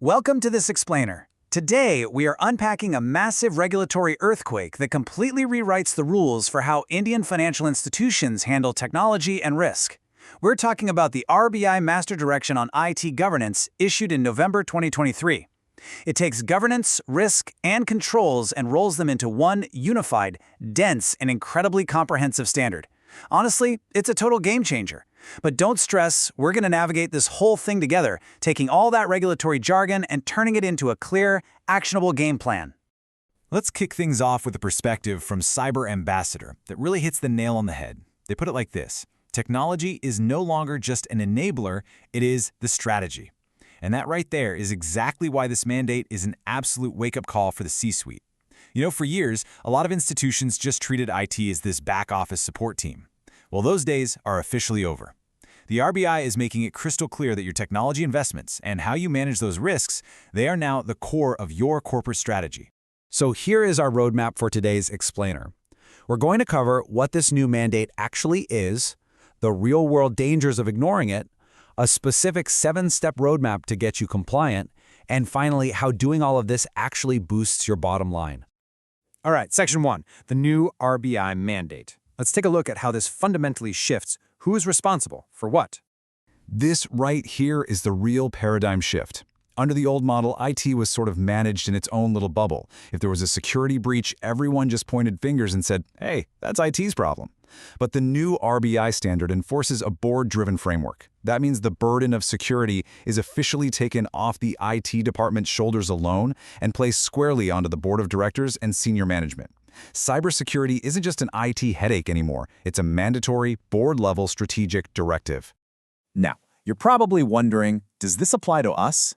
Welcome to this explainer. Today, we are unpacking a massive regulatory earthquake that completely rewrites the rules for how Indian financial institutions handle technology and risk. We're talking about the RBI Master Direction on IT Governance issued in November 2023. It takes governance, risk, and controls and rolls them into one unified, dense, and incredibly comprehensive standard. Honestly, it's a total game changer. But don't stress, we're going to navigate this whole thing together, taking all that regulatory jargon and turning it into a clear, actionable game plan. Let's kick things off with a perspective from Cyber Ambassador that really hits the nail on the head. They put it like this: technology is no longer just an enabler, it is the strategy. And that right there is exactly why this mandate is an absolute wake-up call for the C-suite. You know, for years, a lot of institutions just treated IT as this back-office support team. Well, those days are officially over. The RBI is making it crystal clear that your technology investments and how you manage those risks, they are now the core of your corporate strategy. So here is our roadmap for today's explainer. We're going to cover what this new mandate actually is, the real-world dangers of ignoring it, a specific 7-step roadmap to get you compliant, and finally, how doing all of this actually boosts your bottom line. All right, Section 1, the new RBI mandate. Let's take a look at how this fundamentally shifts who is responsible for what. This right here is the real paradigm shift. Under the old model, IT was sort of managed in its own little bubble. If there was a security breach, everyone just pointed fingers and said, hey, that's IT's problem. But the new RBI standard enforces a board-driven framework. That means the burden of security is officially taken off the IT department's shoulders alone and placed squarely onto the board of directors and senior management. Cybersecurity isn't just an IT headache anymore. It's a mandatory, board-level strategic directive. Now, you're probably wondering, does this apply to us?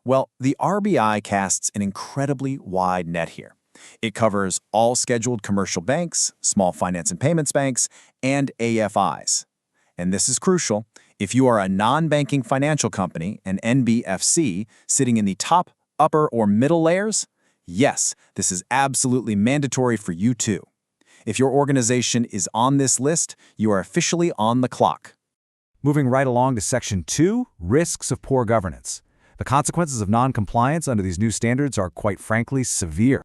Well, the RBI casts an incredibly wide net here. It covers all scheduled commercial banks, small finance and payments banks, and AFIs. And this is crucial. If you are a non-banking financial company, an NBFC, sitting in the top, upper, or middle layers, yes, this is absolutely mandatory for you too. If your organization is on this list, you are officially on the clock. Moving right along to Section 2, risks of poor governance. The consequences of non-compliance under these new standards are, quite frankly, severe.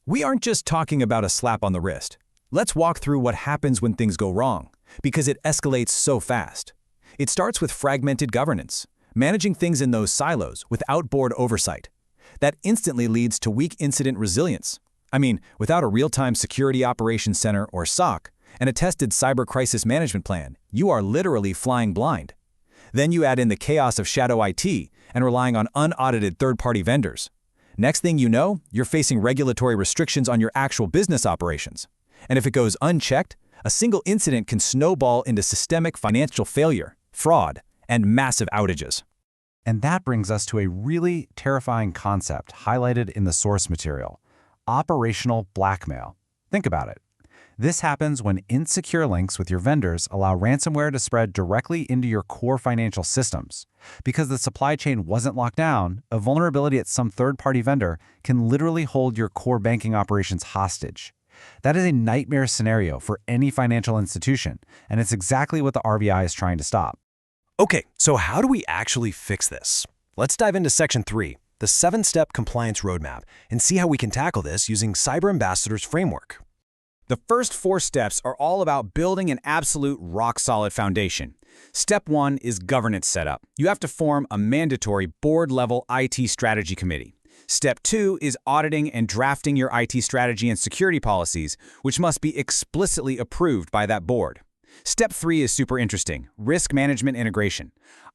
We aren't just talking about a slap on the wrist. Let's walk through what happens when things go wrong, because it escalates so fast. It starts with fragmented governance, managing things in those silos without board oversight. That instantly leads to weak incident resilience. I mean, without a real-time security operations center or SOC and a tested cyber crisis management plan, you are literally flying blind. Then you add in the chaos of shadow IT and relying on unaudited third-party vendors. Next thing you know, you're facing regulatory restrictions on your actual business operations. And if it goes unchecked, a single incident can snowball into systemic financial failure, fraud, and massive outages. And that brings us to a really terrifying concept highlighted in the source material: operational blackmail. Think about it. This happens when insecure links with your vendors allow ransomware to spread directly into your core financial systems. Because the supply chain wasn't locked down, a vulnerability at some third-party vendor can literally hold your core banking operations hostage. That is a nightmare scenario for any financial institution, and it's exactly what the RBI is trying to stop. Okay, so how do we actually fix this? Let's dive into Section 3, the 7-step compliance roadmap, and see how we can tackle this using Cyber Ambassador's framework. The first 4 steps are all about building an absolute rock-solid foundation. Step 1 is governance setup. You have to form a mandatory board-level IT strategy committee. Step 2 is auditing and drafting your IT strategy and security policies, which must be explicitly approved by that board. Step 3 is super interesting: risk management integration.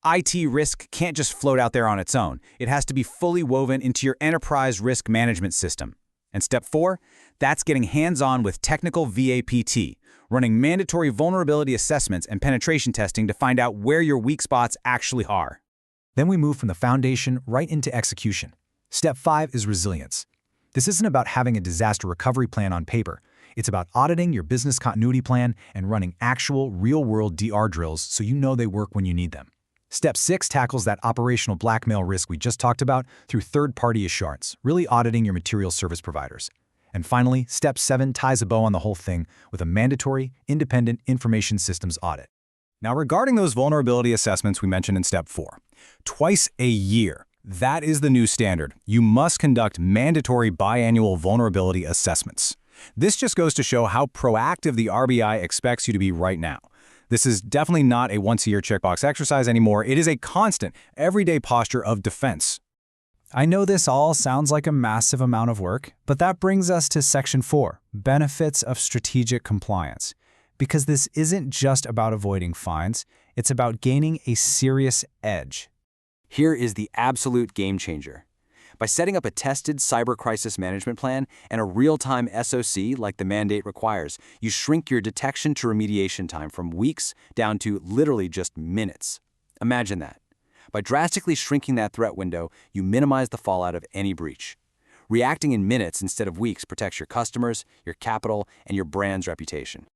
IT risk can't just float out there on its own. It has to be fully woven into your enterprise risk management system. And Step 4, that's getting hands-on with technical VAPT, running mandatory vulnerability assessments and penetration testing to find out where your weak spots actually are. Then we move from the foundation right into execution. Step 5 is resilience. This isn't about having a disaster recovery plan on paper. It's about auditing your business continuity plan and running actual real-world DR drills so you know they work when you need them. Step 6 tackles that operational blackmail risk we just talked about through third-party assurance, really auditing your material service providers. And finally, Step 7 ties a bow on the whole thing with a mandatory, independent information systems audit. Now, regarding those vulnerability assessments we mentioned in Step 4, twice a year, That is the new standard. You must conduct mandatory biannual vulnerability assessments. This just goes to show how proactive the RBI expects you to be right now. This is definitely not a once-a-year checkbox exercise anymore. It is a constant, everyday posture of defense. I know this all sounds like a massive amount of work, but that brings us to Section 4, Benefits of Strategic Compliance. Because this isn't just about avoiding fines, it's about gaining a serious edge. Here is the absolute game changer. By setting up a tested cyber crisis management plan and a real-time SOC like the mandate requires, you shrink your detection to remediation time from weeks down to literally just minutes. Imagine that. By drastically shrinking that threat window, you minimize the fallout of any breach. Reacting in minutes instead of weeks protects your customers, your capital, and your brand's reputation.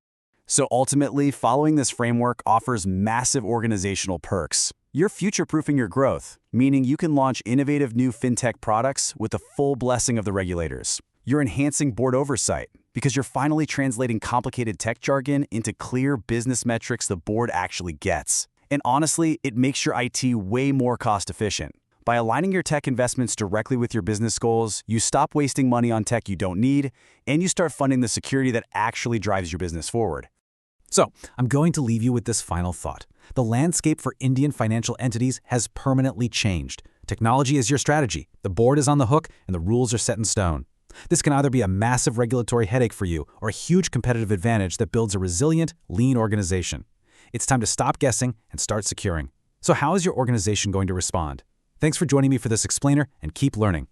So ultimately, following this framework offers massive organizational perks. You're future-proofing your growth, meaning you can launch innovative new fintech products with the full blessing of the regulators. You're enhancing board oversight because you're finally translating complicated tech jargon into clear business metrics the board actually gets. And honestly, it makes your IT way more cost-efficient. By aligning your tech investments directly with your business goals, you stop wasting money on tech you don't need, and you start funding the security that actually drives your business forward. So, I'm going to leave you with this final thought. The landscape for Indian financial entities has permanently changed. Technology is your strategy, the board is on the hook, and the rules are set in stone. This can either be a massive regulatory headache for you or a huge competitive advantage that builds a resilient, lean organization. It's time to stop guessing and start securing. So how is your organization going to respond? Thanks for joining me for this explainer, and keep learning.